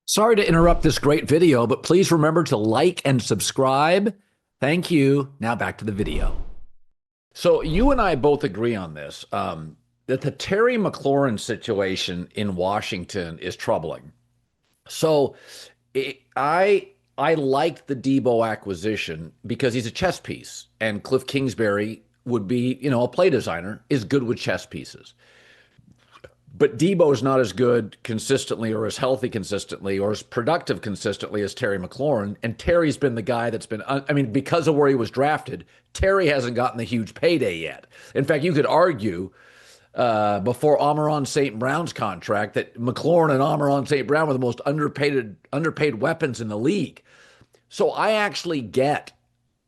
Sorry to interrupt this great video, but please remember to like and subscribe. Thank you. Now back to the video. So you and I both agree on this, that the Terry McLaurin situation in Washington is troubling. So I liked the Debo acquisition because he's a chess piece, and Cliff Kingsbury would be, a play designer, is good with chess pieces. But Debo's not as good consistently or as healthy consistently or as productive consistently as Terry McLaurin. And Terry's been the guy that's been, because of where he was drafted, Terry hasn't gotten the huge payday yet. In fact, you could argue before Amon St. Brown's contract that McLaurin and Amon St. Brown were the most underpaid weapons in the league. So I actually get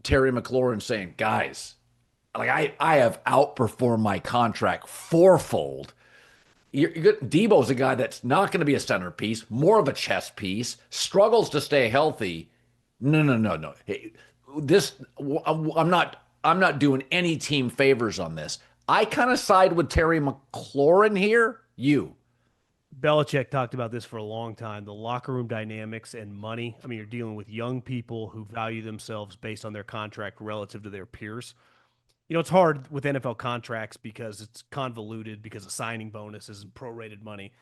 Terry McLaurin saying, guys, like I have outperformed my contract fourfold. Debo's a guy that's not going to be a centerpiece, more of a chess piece, struggles to stay healthy. No, no, no, no. Hey, I'm not doing any team favors on this. I kind of side with Terry McLaurin here. You. Belichick talked about this for a long time, the locker room dynamics and money. I mean, you're dealing with young people who value themselves based on their contract relative to their peers. It's hard with NFL contracts because it's convoluted because of signing bonuses and prorated money.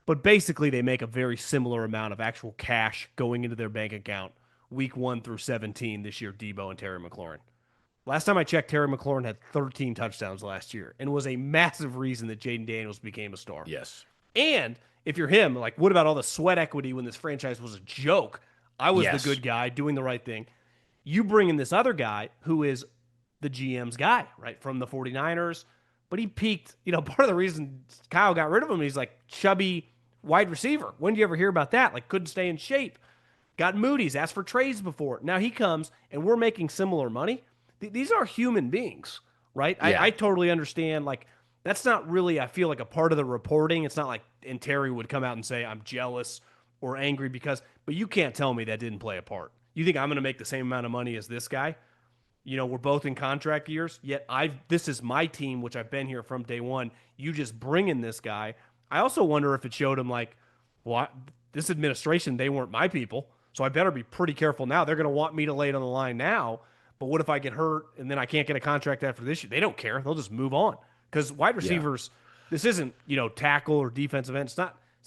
But basically, they make a very similar amount of actual cash going into their bank account week 1 through 17 this year, Debo and Terry McLaurin. Last time I checked, Terry McLaurin had 13 touchdowns last year and was a massive reason that Jayden Daniels became a star. Yes. And if you're him, like, what about all the sweat equity when this franchise was a joke? I was Yes. the good guy doing the right thing. You bring in this other guy who is the GM's guy, right, from the 49ers, but he peaked. Part of the reason Kyle got rid of him, he's like chubby wide receiver. When do you ever hear about that? Like, couldn't stay in shape. Got Moody's, asked for trades before. Now he comes, and we're making similar money. These are human beings, right? Yeah. I totally understand. Like, that's not really, I feel like, a part of the reporting. It's not like, and Terry would come out and say, I'm jealous or angry but you can't tell me that didn't play a part. You think I'm going to make the same amount of money as this guy? We're both in contract years, yet this is my team, which I've been here from day one. You just bring in this guy. I also wonder if it showed him like, well, this administration, they weren't my people, so I better be pretty careful now. They're going to want me to lay it on the line now, but what if I get hurt and then I can't get a contract after this year? They don't care. They'll just move on because wide receivers, This isn't, tackle or defensive end.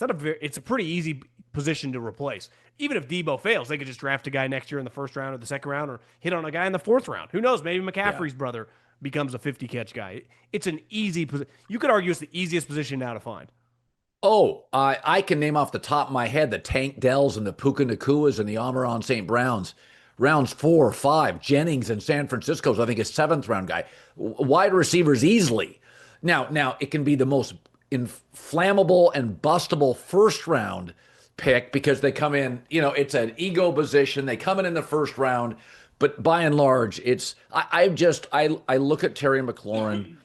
It's a pretty easy position to replace. Even if Debo fails, they could just draft a guy next year in the first round or the second round or hit on a guy in the fourth round. Who knows? Maybe McCaffrey's brother becomes a 50-catch guy. It's an easy position. You could argue it's the easiest position now to find. Oh, I can name off the top of my head the Tank Dells and the Puka Nakuas and the Amon St. Browns. Rounds 4 or 5. Jennings in San Francisco's, I think, a 7th round guy. Wide receivers easily. Now it can be the most inflammable and bustable first round pick because they come in, it's an ego position. They come in the first round, but by and large, I look at Terry McLaurin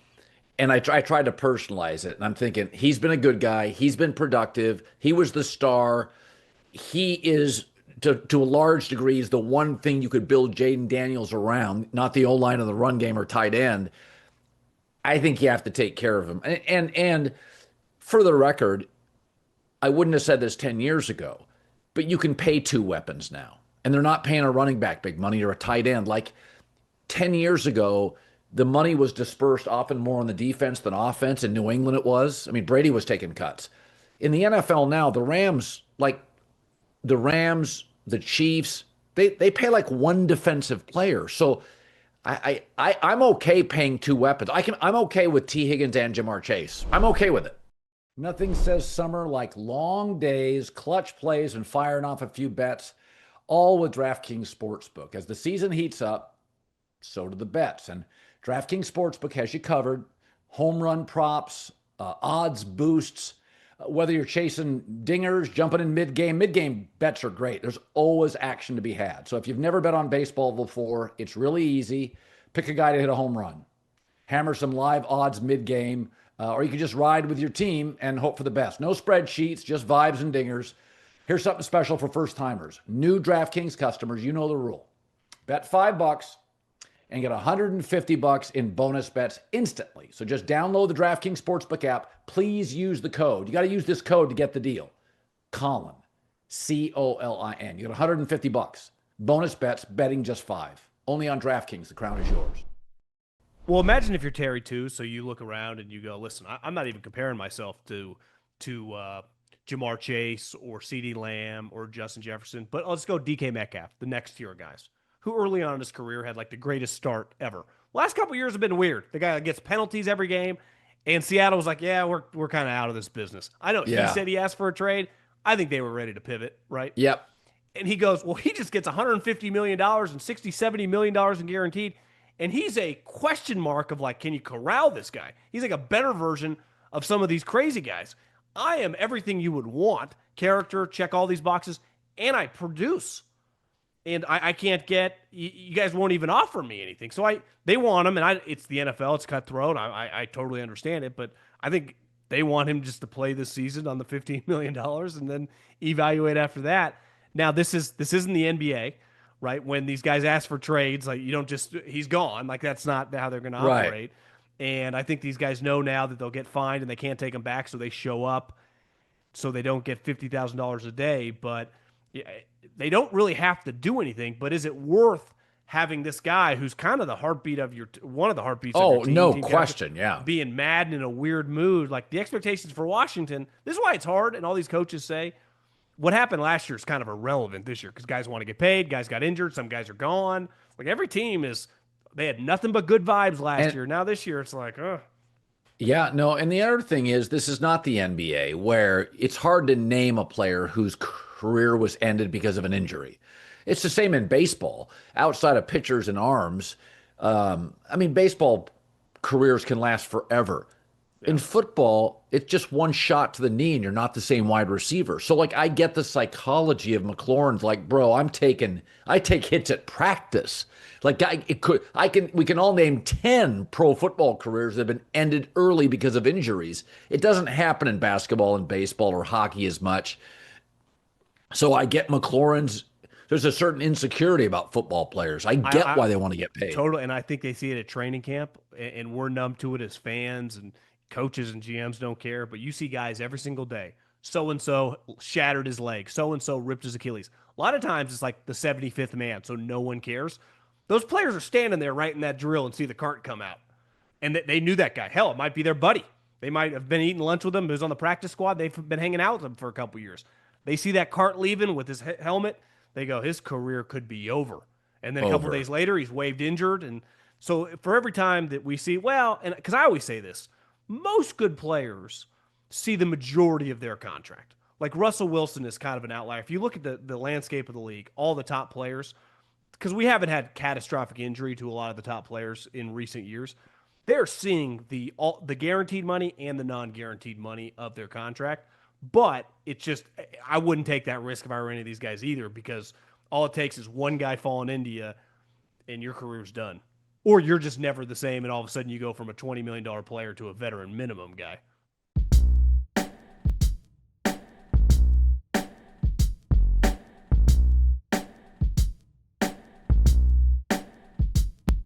and I try to personalize it. And I'm thinking he's been a good guy. He's been productive. He was the star. He is to a large degree is the one thing you could build Jayden Daniels around, not the O-line of the run game or tight end. I think you have to take care of him. And for the record, I wouldn't have said this 10 years ago, but you can pay 2 weapons now. And they're not paying a running back big money or a tight end. Like 10 years ago, the money was dispersed often more on the defense than offense. In New England, it was. I mean, Brady was taking cuts. In the NFL now, the Rams, the Chiefs, they pay like 1 defensive player. So I'm okay paying 2 weapons. I'm okay with T. Higgins and Jamar Chase. I'm okay with it. Nothing says summer like long days, clutch plays, and firing off a few bets, all with DraftKings Sportsbook. As the season heats up, so do the bets. And DraftKings Sportsbook has you covered. Home run props, odds boosts, whether you're chasing dingers, jumping in mid-game bets are great. There's always action to be had. So if you've never bet on baseball before, it's really easy. Pick a guy to hit a home run. Hammer some live odds mid-game, or you can just ride with your team and hope for the best. No spreadsheets, just vibes and dingers. Here's something special for first-timers. New DraftKings customers, you know the rule. Bet $5 and get $150 in bonus bets instantly. So just download the DraftKings Sportsbook app. Please use the code. You got to use this code to get the deal. Colin, Colin. You get 150 bucks. Bonus bets, betting just 5. Only on DraftKings. The crown is yours. Well, imagine if you're Terry too. So you look around and you go, "Listen, I'm not even comparing myself to Jamar Chase or CeeDee Lamb or Justin Jefferson, but let's go DK Metcalf, the next tier of guys who early on in his career had like the greatest start ever. Last couple years have been weird. The guy gets penalties every game, and Seattle was like, "Yeah, we're kind of out of this business." I know he Yeah. said he asked for a trade. I think they were ready to pivot, right? Yep. And he goes, "Well, he just gets $150 million and $60, $70 million in guaranteed." And he's a question mark of like, can you corral this guy? He's like a better version of some of these crazy guys. I am everything you would want. Character, check all these boxes, and I produce. And I can't get you guys won't even offer me anything. So they want him, and it's the NFL, it's cutthroat. I totally understand it, but I think they want him just to play this season on the $15 million and then evaluate after that. Now this isn't the NBA, right? When these guys ask for trades, like you don't just he's gone. Like that's not how they're going to operate. And I think these guys know now that they'll get fined and they can't take them back, so they show up so they don't get $50,000 a day. But yeah, they don't really have to do anything. But is it worth having this guy who's kind of the heartbeat of one of the heartbeats of your team? No team question, yeah. Being mad and in a weird mood. Like the expectations for Washington, this is why it's hard. And all these coaches say, what happened last year is kind of irrelevant this year because guys want to get paid, guys got injured, some guys are gone. Like every team they had nothing but good vibes last year. Now this year it's like, Yeah, no, and the other thing is this is not the NBA where it's hard to name a player whose career was ended because of an injury. It's the same in baseball. Outside of pitchers and arms, baseball careers can last forever. In football, it's just one shot to the knee and you're not the same wide receiver. So like I get the psychology of McLaurin's like, bro, I take hits at practice. Like we can all name 10 pro football careers that have been ended early because of injuries. It doesn't happen in basketball and baseball or hockey as much. So I get there's a certain insecurity about football players. I get why they want to get paid. Totally, and I think they see it at training camp, and we're numb to it as fans, and coaches and GMs don't care. But you see guys every single day. So-and-so shattered his leg. So-and-so ripped his Achilles. A lot of times it's like the 75th man, so no one cares. Those players are standing there right in that drill and see the cart come out. And they knew that guy. Hell, it might be their buddy. They might have been eating lunch with him. He was on the practice squad. They've been hanging out with him for a couple years. They see that cart leaving with his helmet. They go, his career could be over. And then a couple days later, he's waived injured. And so for every time that we see, and because I always say this, most good players see the majority of their contract. Like Russell Wilson is kind of an outlier. If you look at the landscape of the league, all the top players, because we haven't had catastrophic injury to a lot of the top players in recent years, they're seeing the guaranteed money and the non-guaranteed money of their contract. But it's just, I wouldn't take that risk if I were any of these guys either, because all it takes is one guy falling into you and your career's done. Or you're just never the same, and all of a sudden you go from a $20 million player to a veteran minimum guy.